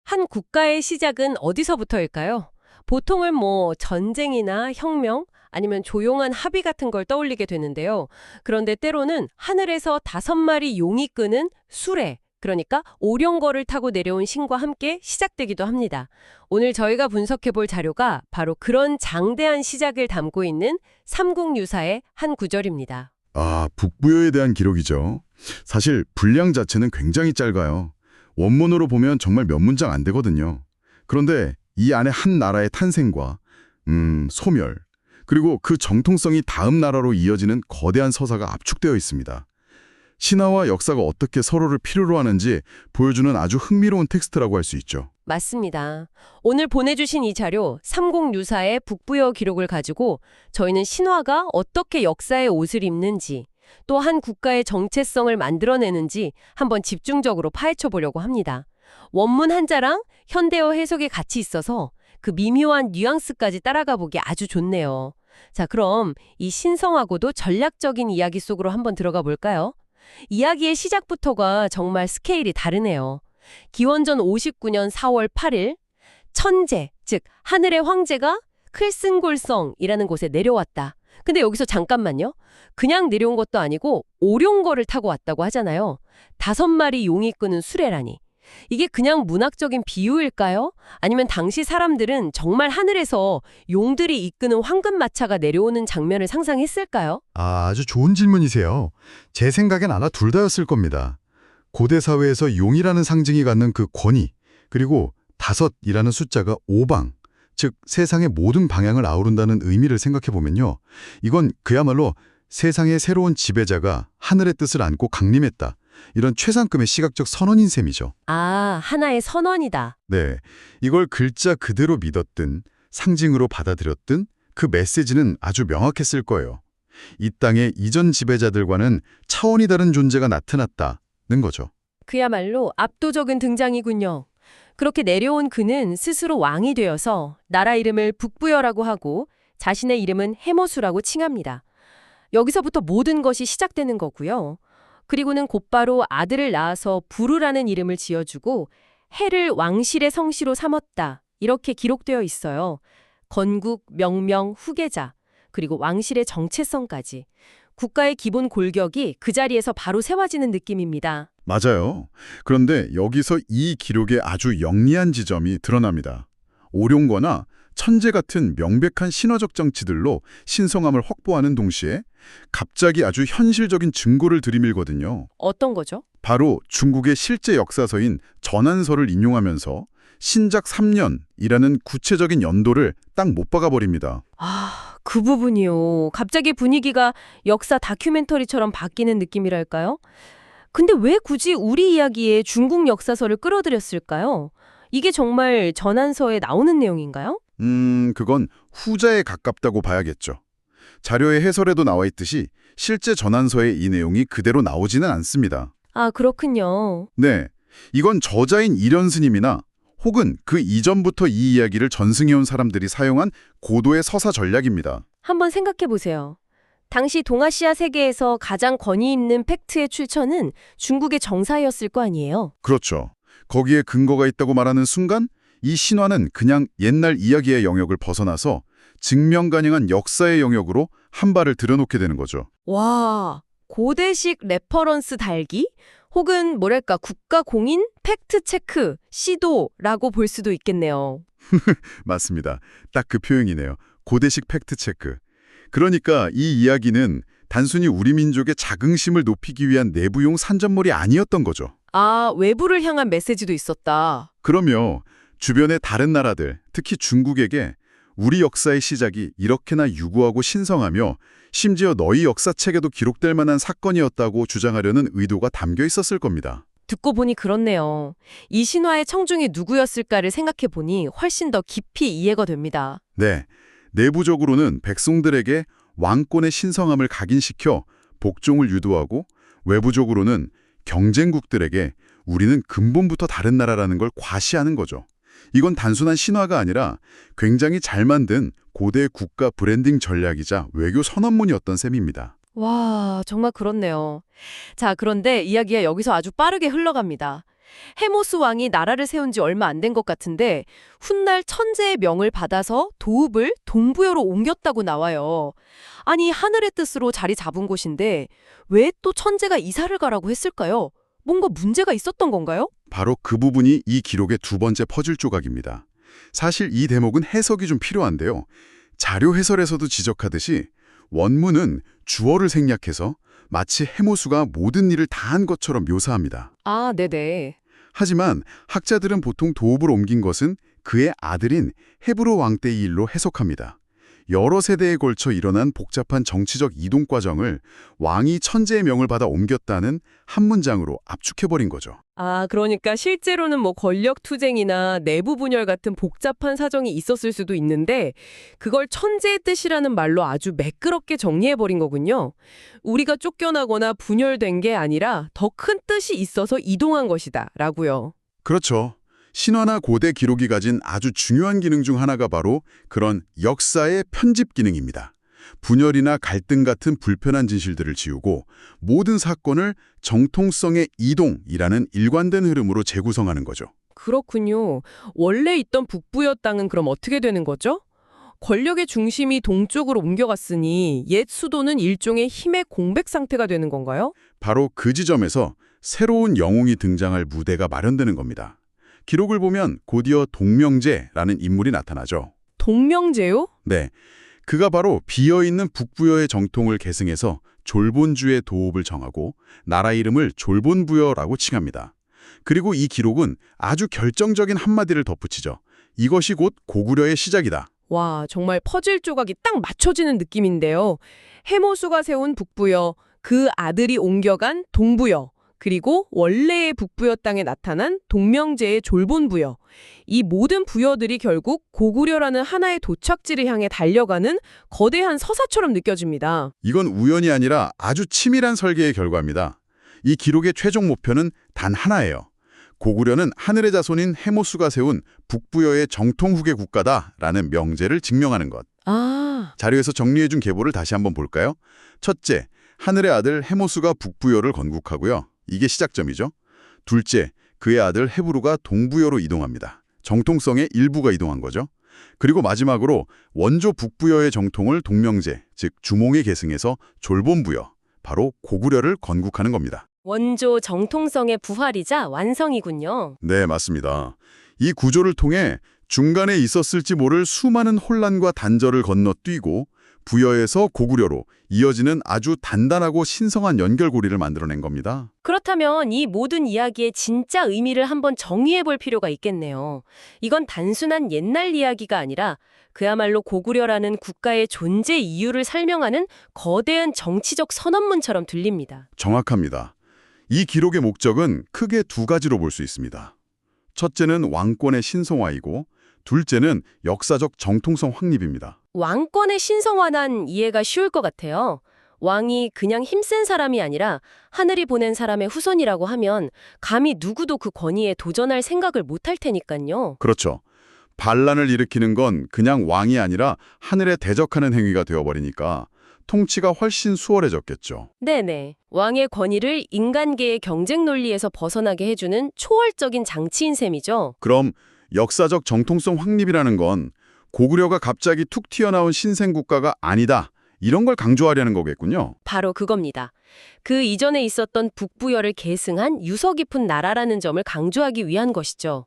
한 국가의 시작은 어디서부터일까요? 보통은 뭐 전쟁이나 혁명 아니면 조용한 합의 같은 걸 떠올리게 되는데요. 그런데 때로는 하늘에서 5마리 용이 끄는 수레, 그러니까 오룡거를 타고 내려온 신과 함께 시작되기도 합니다. 오늘 저희가 분석해 볼 자료가 바로 그런 장대한 시작을 담고 있는 삼국유사의 한 구절입니다. 아, 북부여에 대한 기록이죠. 사실 분량 자체는 굉장히 짧아요. 원문으로 보면 정말 몇 문장 안 되거든요. 그런데 이 안에 한 나라의 탄생과 소멸, 그리고 그 정통성이 다음 나라로 이어지는 거대한 서사가 압축되어 있습니다. 신화와 역사가 어떻게 서로를 필요로 하는지 보여주는 아주 흥미로운 텍스트라고 할 수 있죠. 맞습니다. 오늘 보내주신 이 자료, 삼국유사의 북부여 기록을 가지고 저희는 신화가 어떻게 역사의 옷을 입는지, 또 한 국가의 정체성을 만들어내는지 한번 집중적으로 파헤쳐 보려고 합니다. 원문 한자랑 현대어 해석이 같이 있어서 그 미묘한 뉘앙스까지 따라가 보기 아주 좋네요. 자, 그럼 이 신성하고도 전략적인 이야기 속으로 한번 들어가 볼까요? 이야기의 시작부터가 정말 스케일이 다르네요. 기원전 59년 4월 8일, 천재, 즉 하늘의 황제가 클슨골성이라는 곳에 내려왔다. 근데 여기서 잠깐만요. 그냥 내려온 것도 아니고 오룡거를 타고 왔다고 하잖아요. 5마리 용이 끄는 수레라니. 이게 그냥 문학적인 비유일까요? 아니면 당시 사람들은 정말 하늘에서 용들이 이끄는 황금마차가 내려오는 장면을 상상했을까요? 아주 좋은 질문이세요. 제 생각엔 아마 둘 다였을 겁니다. 고대 사회에서 용이라는 상징이 갖는 그 권위, 그리고 5이라는 숫자가 오방, 즉 세상의 모든 방향을 아우른다는 의미를 생각해보면요. 이건 그야말로 세상의 새로운 지배자가 하늘의 뜻을 안고 강림했다. 이런 최상급의 시각적 선언인 셈이죠. 아, 하나의 선언이다. 네, 이걸 글자 그대로 믿었든 상징으로 받아들였든 그 메시지는 아주 명확했을 거예요. 이 땅의 이전 지배자들과는 차원이 다른 존재가 나타났다는 거죠. 그야말로 압도적인 등장이군요. 그렇게 내려온 그는 스스로 왕이 되어서 나라 이름을 북부여라고 하고 자신의 이름은 해모수라고 칭합니다. 여기서부터 모든 것이 시작되는 거고요. 그리고는 곧바로 아들을 낳아서 부르라는 이름을 지어주고 해를 왕실의 성씨로 삼았다. 이렇게 기록되어 있어요. 건국, 명명, 후계자, 그리고 왕실의 정체성까지. 국가의 기본 골격이 그 자리에서 바로 세워지는 느낌입니다. 맞아요. 그런데 여기서 이 기록의 아주 영리한 지점이 드러납니다. 오룡거나 천재 같은 명백한 신화적 정치들로 신성함을 확보하는 동시에 갑자기 아주 현실적인 증거를 들이밀거든요. 어떤 거죠? 바로 중국의 실제 역사서인 전한서를 인용하면서 신작 3년이라는 구체적인 연도를 딱 못 박아버립니다. 아, 그 부분이요. 갑자기 분위기가 역사 다큐멘터리처럼 바뀌는 느낌이랄까요? 근데 왜 굳이 우리 이야기에 중국 역사서를 끌어들였을까요? 이게 정말 전한서에 나오는 내용인가요? 그건 후자에 가깝다고 봐야겠죠. 자료의 해설에도 나와 있듯이 실제 전한서에 이 내용이 그대로 나오지는 않습니다. 아, 그렇군요. 네, 이건 저자인 이련스님이나 혹은 그 이전부터 이 이야기를 전승해온 사람들이 사용한 고도의 서사 전략입니다. 한번 생각해 보세요. 당시 동아시아 세계에서 가장 권위 있는 팩트의 출처는 중국의 정사였을 거 아니에요. 그렇죠. 거기에 근거가 있다고 말하는 순간 이 신화는 그냥 옛날 이야기의 영역을 벗어나서 증명 가능한 역사의 영역으로 한 발을 들여놓게 되는 거죠. 와, 고대식 레퍼런스 달기? 혹은 뭐랄까 국가 공인 팩트 체크, 시도라고 볼 수도 있겠네요. 맞습니다. 딱 그 표현이네요. 고대식 팩트체크. 그러니까 이 이야기는 단순히 우리 민족의 자긍심을 높이기 위한 내부용 산전물이 아니었던 거죠. 아, 외부를 향한 메시지도 있었다. 그러며 주변의 다른 나라들, 특히 중국에게 우리 역사의 시작이 이렇게나 유구하고 신성하며 심지어 너희 역사책에도 기록될 만한 사건이었다고 주장하려는 의도가 담겨 있었을 겁니다. 듣고 보니 그렇네요. 이 신화의 청중이 누구였을까를 생각해 보니 훨씬 더 깊이 이해가 됩니다. 네, 내부적으로는 백성들에게 왕권의 신성함을 각인시켜 복종을 유도하고 외부적으로는 경쟁국들에게 우리는 근본부터 다른 나라라는 걸 과시하는 거죠. 이건 단순한 신화가 아니라 굉장히 잘 만든 고대 국가 브랜딩 전략이자 외교 선언문이었던 셈입니다. 와, 정말 그렇네요. 자, 그런데 이야기가 여기서 아주 빠르게 흘러갑니다. 헤모스 왕이 나라를 세운 지 얼마 안 된 것 같은데 훗날 천재의 명을 받아서 도읍을 동부여로 옮겼다고 나와요. 아니 하늘의 뜻으로 자리 잡은 곳인데 왜 또 천재가 이사를 가라고 했을까요? 뭔가 문제가 있었던 건가요? 바로 그 부분이 이 기록의 두 번째 퍼즐 조각입니다. 사실 이 대목은 해석이 좀 필요한데요. 자료 해설에서도 지적하듯이 원문은 주어를 생략해서 마치 해모수가 모든 일을 다 한 것처럼 묘사합니다. 아, 네네. 하지만 학자들은 보통 도읍을 옮긴 것은 그의 아들인 헤브로 왕 때의 일로 해석합니다. 여러 세대에 걸쳐 일어난 복잡한 정치적 이동 과정을 왕이 천재의 명을 받아 옮겼다는 한 문장으로 압축해버린 거죠. 아, 그러니까 실제로는 뭐 권력 투쟁이나 내부 분열 같은 복잡한 사정이 있었을 수도 있는데 그걸 천재의 뜻이라는 말로 아주 매끄럽게 정리해버린 거군요. 우리가 쫓겨나거나 분열된 게 아니라 더 큰 뜻이 있어서 이동한 것이다 라고요. 그렇죠. 신화나 고대 기록이 가진 아주 중요한 기능 중 하나가 바로 그런 역사의 편집 기능입니다. 분열이나 갈등 같은 불편한 진실들을 지우고 모든 사건을 정통성의 이동이라는 일관된 흐름으로 재구성하는 거죠. 그렇군요. 원래 있던 북부여 땅은 그럼 어떻게 되는 거죠? 권력의 중심이 동쪽으로 옮겨갔으니 옛 수도는 일종의 힘의 공백 상태가 되는 건가요? 바로 그 지점에서 새로운 영웅이 등장할 무대가 마련되는 겁니다. 기록을 보면 곧이어 동명제라는 인물이 나타나죠. 동명제요? 네, 그가 바로 비어있는 북부여의 정통을 계승해서 졸본주의 도읍을 정하고 나라 이름을 졸본부여라고 칭합니다. 그리고 이 기록은 아주 결정적인 한마디를 덧붙이죠. 이것이 곧 고구려의 시작이다. 와, 정말 퍼즐 조각이 딱 맞춰지는 느낌인데요. 해모수가 세운 북부여, 그 아들이 옮겨간 동부여, 그리고 원래의 북부여 땅에 나타난 동명제의 졸본부여. 이 모든 부여들이 결국 고구려라는 하나의 도착지를 향해 달려가는 거대한 서사처럼 느껴집니다. 이건 우연이 아니라 아주 치밀한 설계의 결과입니다. 이 기록의 최종 목표는 단 하나예요. 고구려는 하늘의 자손인 해모수가 세운 북부여의 정통 후계 국가다라는 명제를 증명하는 것. 아, 자료에서 정리해준 계보를 다시 한번 볼까요? 첫째, 하늘의 아들 해모수가 북부여를 건국하고요. 이게 시작점이죠. 둘째, 그의 아들 헤브루가 동부여로 이동합니다. 정통성의 일부가 이동한 거죠. 그리고 마지막으로 원조 북부여의 정통을 동명제, 즉 주몽에 계승해서 졸본부여, 바로 고구려를 건국하는 겁니다. 원조 정통성의 부활이자 완성이군요. 네, 맞습니다. 이 구조를 통해 중간에 있었을지 모를 수많은 혼란과 단절을 건너뛰고 부여에서 고구려로 이어지는 아주 단단하고 신성한 연결고리를 만들어낸 겁니다. 그렇다면 이 모든 이야기의 진짜 의미를 한번 정의해 볼 필요가 있겠네요. 이건 단순한 옛날 이야기가 아니라 그야말로 고구려라는 국가의 존재 이유를 설명하는 거대한 정치적 선언문처럼 들립니다. 정확합니다. 이 기록의 목적은 크게 두 가지로 볼 수 있습니다. 첫째는 왕권의 신성화이고 둘째는 역사적 정통성 확립입니다. 왕권의 신성화는 이해가 쉬울 것 같아요. 왕이 그냥 힘센 사람이 아니라 하늘이 보낸 사람의 후손이라고 하면 감히 누구도 그 권위에 도전할 생각을 못할 테니까요. 그렇죠. 반란을 일으키는 건 그냥 왕이 아니라 하늘에 대적하는 행위가 되어버리니까 통치가 훨씬 수월해졌겠죠. 네네. 왕의 권위를 인간계의 경쟁 논리에서 벗어나게 해주는 초월적인 장치인 셈이죠. 그럼 역사적 정통성 확립이라는 건 고구려가 갑자기 툭 튀어나온 신생국가가 아니다. 이런 걸 강조하려는 거겠군요. 바로 그겁니다. 그 이전에 있었던 북부여를 계승한 유서 깊은 나라라는 점을 강조하기 위한 것이죠.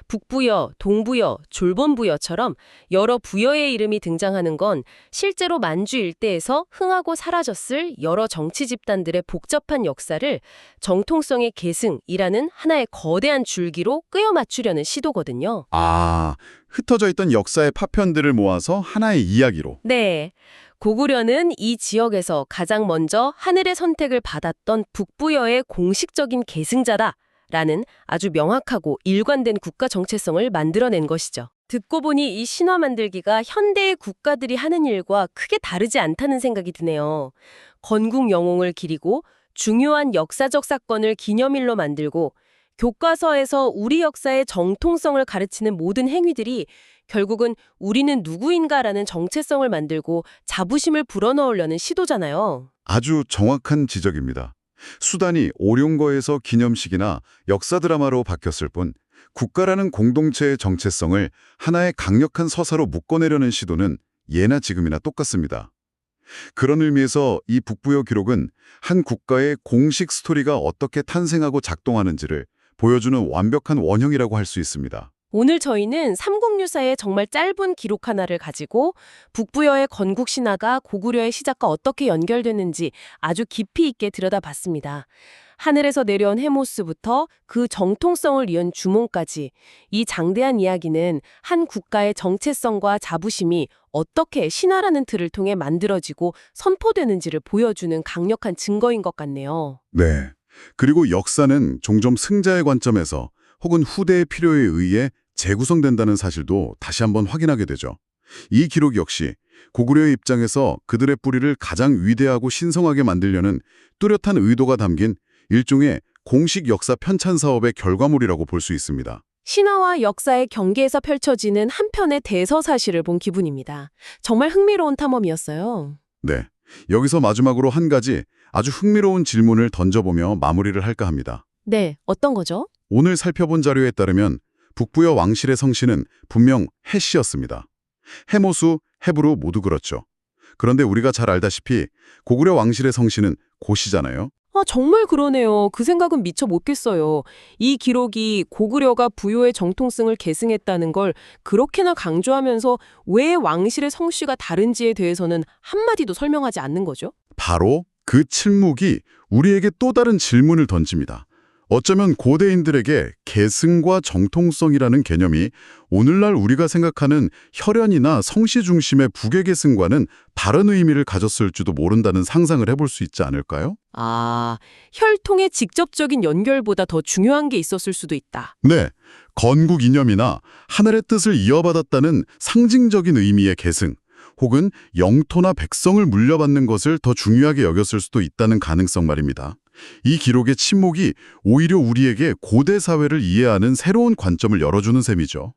북부여, 동부여, 졸본부여처럼 여러 부여의 이름이 등장하는 건 실제로 만주 일대에서 흥하고 사라졌을 여러 정치 집단들의 복잡한 역사를 정통성의 계승이라는 하나의 거대한 줄기로 꿰어 맞추려는 시도거든요. 아, 흩어져 있던 역사의 파편들을 모아서 하나의 이야기로. 네. 고구려는 이 지역에서 가장 먼저 하늘의 선택을 받았던 북부여의 공식적인 계승자다. 라는 아주 명확하고 일관된 국가 정체성을 만들어낸 것이죠. 듣고 보니 이 신화 만들기가 현대의 국가들이 하는 일과 크게 다르지 않다는 생각이 드네요. 건국 영웅을 기리고 중요한 역사적 사건을 기념일로 만들고 교과서에서 우리 역사의 정통성을 가르치는 모든 행위들이 결국은 우리는 누구인가라는 정체성을 만들고 자부심을 불어넣으려는 시도잖아요. 아주 정확한 지적입니다. 수단이 오룡거에서 기념식이나 역사 드라마로 바뀌었을 뿐 국가라는 공동체의 정체성을 하나의 강력한 서사로 묶어내려는 시도는 예나 지금이나 똑같습니다. 그런 의미에서 이 북부여 기록은 한 국가의 공식 스토리가 어떻게 탄생하고 작동하는지를 보여주는 완벽한 원형이라고 할 수 있습니다. 오늘 저희는 삼국유사의 정말 짧은 기록 하나를 가지고 북부여의 건국 신화가 고구려의 시작과 어떻게 연결되는지 아주 깊이 있게 들여다봤습니다. 하늘에서 내려온 해모스부터 그 정통성을 이은 주몽까지 이 장대한 이야기는 한 국가의 정체성과 자부심이 어떻게 신화라는 틀을 통해 만들어지고 선포되는지를 보여주는 강력한 증거인 것 같네요. 네. 그리고 역사는 종종 승자의 관점에서 혹은 후대의 필요에 의해 재구성된다는 사실도 다시 한번 확인하게 되죠. 이 기록 역시 고구려의 입장에서 그들의 뿌리를 가장 위대하고 신성하게 만들려는 뚜렷한 의도가 담긴 일종의 공식 역사 편찬 사업의 결과물이라고 볼 수 있습니다. 신화와 역사의 경계에서 펼쳐지는 한편의 대서사실을 본 기분입니다. 정말 흥미로운 탐험이었어요. 네. 여기서 마지막으로 한 가지 아주 흥미로운 질문을 던져보며 마무리를 할까 합니다. 네, 어떤 거죠? 오늘 살펴본 자료에 따르면 북부여 왕실의 성씨는 분명 해씨였습니다. 해모수, 해부로 모두 그렇죠. 그런데 우리가 잘 알다시피 고구려 왕실의 성씨는 고씨잖아요. 정말 그러네요. 그 생각은 미처 못했어요. 이 기록이 고구려가 부요의 정통성을 계승했다는 걸 그렇게나 강조하면서 왜 왕실의 성씨가 다른지에 대해서는 한마디도 설명하지 않는 거죠? 바로 그 침묵이 우리에게 또 다른 질문을 던집니다. 어쩌면 고대인들에게 계승과 정통성이라는 개념이 오늘날 우리가 생각하는 혈연이나 성씨 중심의 북의 계승과는 다른 의미를 가졌을지도 모른다는 상상을 해볼 수 있지 않을까요? 혈통의 직접적인 연결보다 더 중요한 게 있었을 수도 있다. 네, 건국 이념이나 하늘의 뜻을 이어받았다는 상징적인 의미의 계승, 혹은 영토나 백성을 물려받는 것을 더 중요하게 여겼을 수도 있다는 가능성 말입니다. 이 기록의 침묵이 오히려 우리에게 고대 사회를 이해하는 새로운 관점을 열어주는 셈이죠.